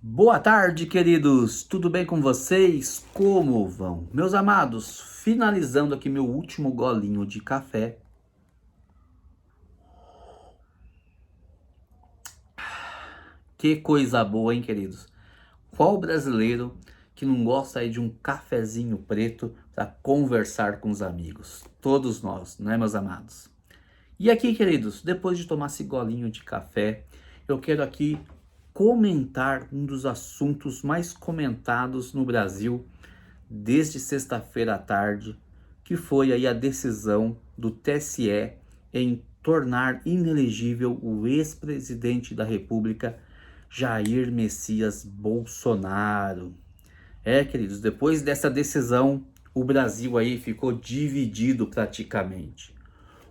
Boa tarde, queridos! Tudo bem com vocês? Como vão? Meus amados, finalizando aqui meu último golinho de café. Que coisa boa, hein, queridos? Qual brasileiro que não gosta aí de um cafezinho preto para conversar com os amigos? Todos nós, né, meus amados? E aqui, queridos, depois de tomar esse golinho de café, eu quero aqui comentar um dos assuntos mais comentados no Brasil desde sexta-feira à tarde, que foi aí a decisão do TSE em tornar inelegível o ex-presidente da República, Jair Messias Bolsonaro. Queridos, depois dessa decisão, o Brasil aí ficou dividido praticamente.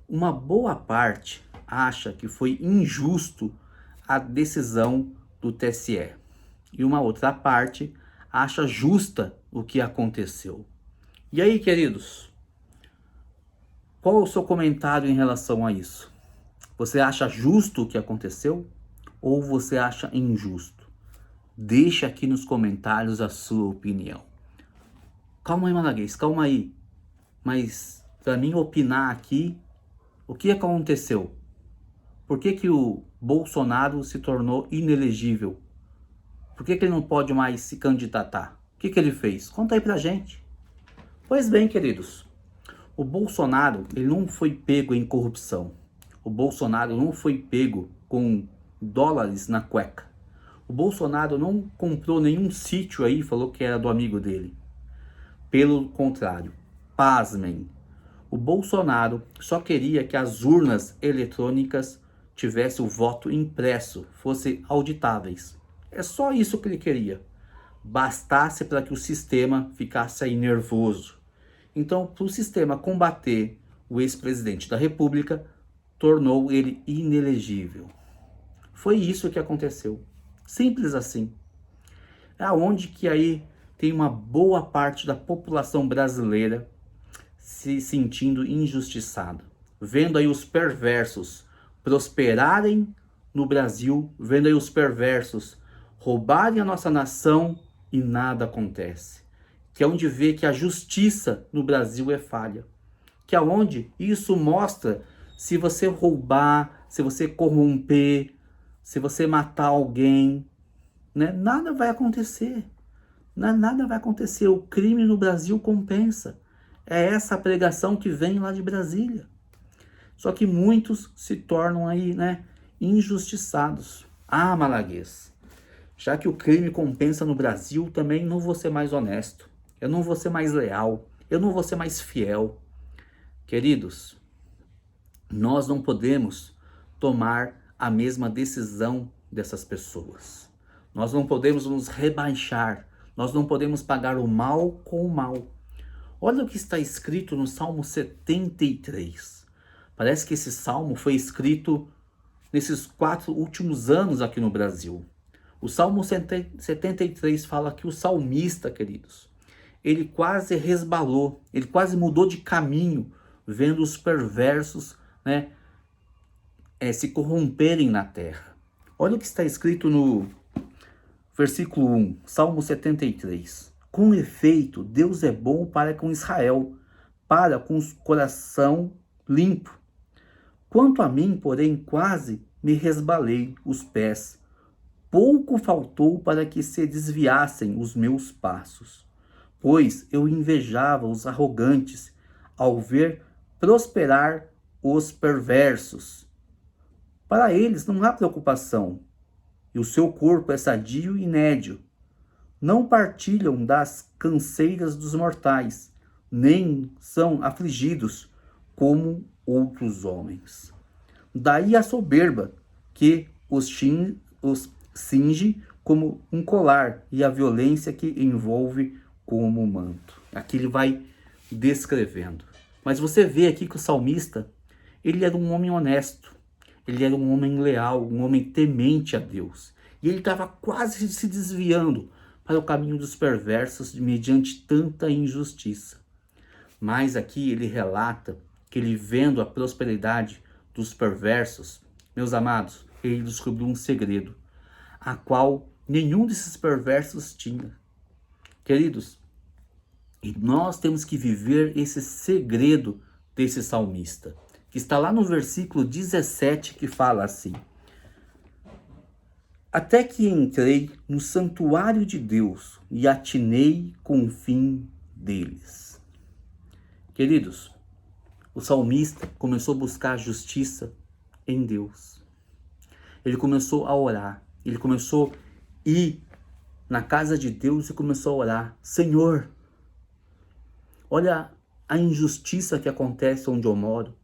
Uma boa parte acha que foi injusto a decisão do TSE. E uma outra parte acha justa o que aconteceu. E aí, queridos, qual é o seu comentário em relação a isso? Você acha justo o que aconteceu ou você acha injusto? Deixa aqui nos comentários a sua opinião. Calma aí, Malaguês, calma aí. Mas para mim opinar aqui, o que aconteceu? Por que o Bolsonaro se tornou inelegível? Por que ele não pode mais se candidatar? O que ele fez? Conta aí pra gente. Pois bem, queridos, o Bolsonaro ele não foi pego em corrupção. O Bolsonaro não foi pego com dólares na cueca. O Bolsonaro não comprou nenhum sítio aí e falou que era do amigo dele. Pelo contrário, pasmem, o Bolsonaro só queria que as urnas eletrônicas tivessem o voto impresso, fossem auditáveis. É só isso que ele queria. Bastasse para que o sistema ficasse aí nervoso. Então, para o sistema combater o ex-presidente da República, tornou ele inelegível. Foi isso que aconteceu. Simples assim. É onde que aí tem uma boa parte da população brasileira se sentindo injustiçada. Vendo aí os perversos prosperarem no Brasil, vendo aí os perversos roubarem a nossa nação e nada acontece. Que é onde vê que a justiça no Brasil é falha. Que é onde isso mostra se você roubar, se você corromper, se você matar alguém, né? Nada vai acontecer. Nada vai acontecer. O crime no Brasil compensa. É essa a pregação que vem lá de Brasília. Só que muitos se tornam aí, né, injustiçados. Ah, Malaguês, já que o crime compensa no Brasil, também não vou ser mais honesto. Eu não vou ser mais leal. Eu não vou ser mais fiel. Queridos, nós não podemos tomar a mesma decisão dessas pessoas. Nós não podemos nos rebaixar. Nós não podemos pagar o mal com o mal. Olha o que está escrito no Salmo 73. Parece que esse salmo foi escrito nesses 4 últimos anos aqui no Brasil. O Salmo 73 fala que o salmista, queridos, ele quase resbalou, ele quase mudou de caminho, vendo os perversos, né, se corromperem na terra. Olha o que está escrito no versículo 1, Salmo 73. Com efeito, Deus é bom para com Israel, para com o coração limpo. Quanto a mim, porém, quase me resbalei os pés. Pouco faltou para que se desviassem os meus passos, pois eu invejava os arrogantes ao ver prosperar os perversos. Para eles não há preocupação, e o seu corpo é sadio e nédio. Não partilham das canseiras dos mortais, nem são afligidos como outros homens. Daí a soberba que os cinge como um colar e a violência que envolve como um manto. Aqui ele vai descrevendo. Mas você vê aqui que o salmista, ele era um homem honesto, ele era um homem leal, um homem temente a Deus. E ele estava quase se desviando para o caminho dos perversos mediante tanta injustiça. Mas aqui ele relata que ele, vendo a prosperidade dos perversos, meus amados, ele descobriu um segredo, a qual nenhum desses perversos tinha. Queridos, e nós temos que viver esse segredo desse salmista, que está lá no versículo 17, que fala assim: até que entrei no santuário de Deus e atinei com o fim deles. Queridos, o salmista começou a buscar a justiça em Deus. Ele começou a orar, ele começou a ir na casa de Deus e começou a orar: Senhor, olha a injustiça que acontece onde eu moro.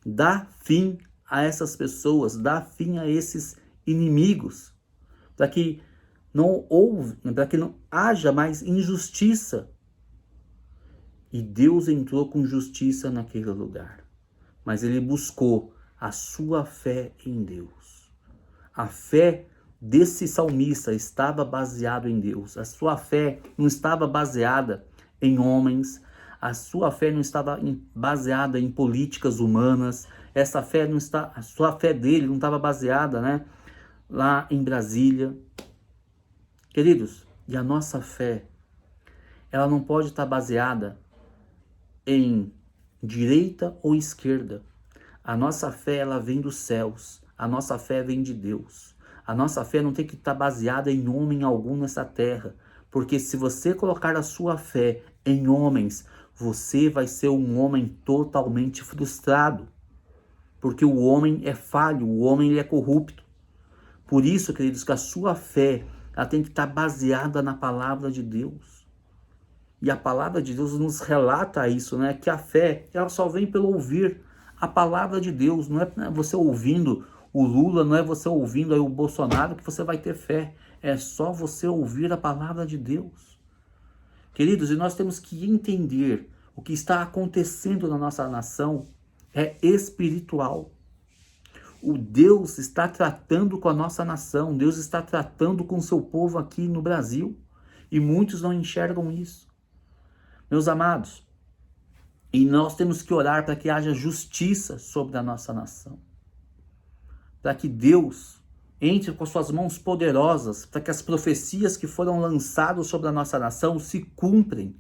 Dá fim a essas pessoas, dá fim a esses inimigos, para que não haja mais injustiça. E Deus entrou com justiça naquele lugar, mas ele buscou a sua fé em Deus. A fé desse salmista estava baseada em Deus. A sua fé não estava baseada em homens. A sua fé não estava baseada em políticas humanas. A sua fé dele não estava baseada, lá em Brasília. Queridos, e a nossa fé, ela não pode estar baseada em direita ou esquerda. A nossa fé, ela vem dos céus. A nossa fé vem de Deus. A nossa fé não tem que estar baseada em homem algum nessa terra. Porque se você colocar a sua fé em homens, você vai ser um homem totalmente frustrado. Porque o homem é falho, o homem ele é corrupto. Por isso, queridos, que a sua fé, ela tem que estar baseada na palavra de Deus. E a palavra de Deus nos relata isso, que a fé, ela só vem pelo ouvir a palavra de Deus. Não é você ouvindo o Lula, não é você ouvindo aí o Bolsonaro que você vai ter fé. É só você ouvir a palavra de Deus. Queridos, e nós temos que entender o que está acontecendo na nossa nação é espiritual. O Deus está tratando com a nossa nação. Deus está tratando com o seu povo aqui no Brasil. E muitos não enxergam isso. Meus amados, e nós temos que orar para que haja justiça sobre a nossa nação. Para que Deus entre com suas mãos poderosas, para que as profecias que foram lançadas sobre a nossa nação se cumprem.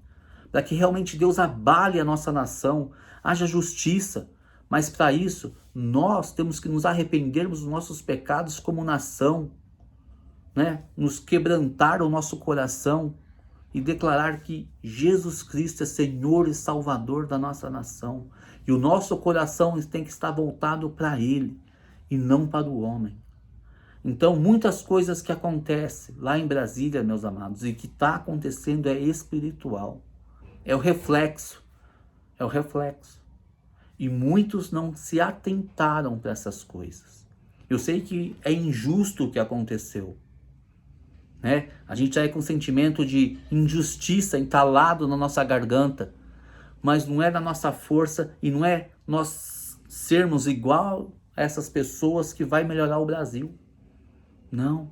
Para que realmente Deus abale a nossa nação, haja justiça. Mas para isso, nós temos que nos arrependermos dos nossos pecados como nação, nos quebrantar o nosso coração e declarar que Jesus Cristo é Senhor e Salvador da nossa nação. E o nosso coração tem que estar voltado para Ele e não para o homem. Então, muitas coisas que acontecem lá em Brasília, meus amados, e que está acontecendo é espiritual. É o reflexo. É o reflexo. E muitos não se atentaram para essas coisas. Eu sei que é injusto o que aconteceu. A gente sai com um sentimento de injustiça entalado na nossa garganta. Mas não é da nossa força e não é nós sermos igual a essas pessoas que vai melhorar o Brasil. Não.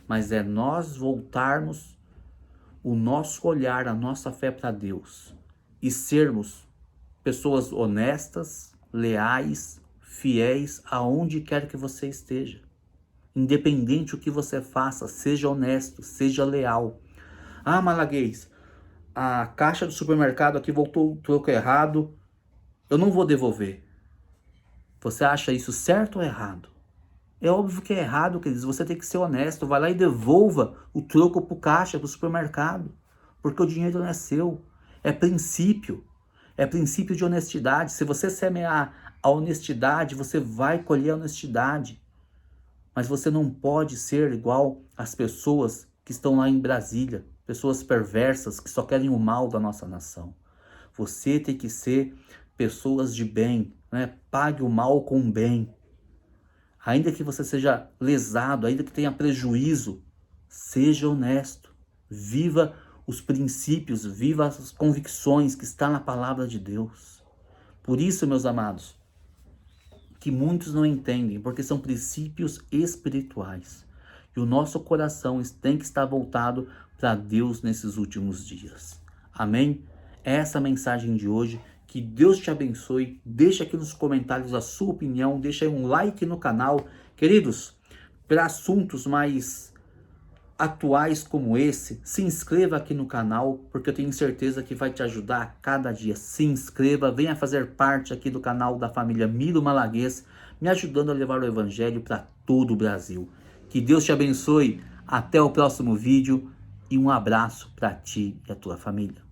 Mas é nós voltarmos o nosso olhar, a nossa fé para Deus. E sermos pessoas honestas, leais, fiéis aonde quer que você esteja. Independente o que você faça, seja honesto, seja leal. Ah, Malaguês, a caixa do supermercado aqui voltou o troco errado, eu não vou devolver. Você acha isso certo ou errado? É óbvio que é errado, queridos. Você tem que ser honesto. Vai lá e devolva o troco para o caixa do supermercado. Porque o dinheiro não é seu. É princípio. É princípio de honestidade. Se você semear a honestidade, você vai colher a honestidade. Mas você não pode ser igual às pessoas que estão lá em Brasília. Pessoas perversas que só querem o mal da nossa nação. Você tem que ser pessoas de bem. Pague o mal com o bem. Ainda que você seja lesado, ainda que tenha prejuízo, seja honesto. Viva os princípios, viva as convicções que está na palavra de Deus. Por isso, meus amados, que muitos não entendem, porque são princípios espirituais. E o nosso coração tem que estar voltado para Deus nesses últimos dias. Amém? Essa é a mensagem de hoje. Que Deus te abençoe. Deixa aqui nos comentários a sua opinião. Deixa aí um like no canal. Queridos, para assuntos mais atuais como esse, se inscreva aqui no canal, porque eu tenho certeza que vai te ajudar a cada dia. Se inscreva, venha fazer parte aqui do canal da família Miro Malaguês, me ajudando a levar o evangelho para todo o Brasil. Que Deus te abençoe, até o próximo vídeo e um abraço para ti e a tua família.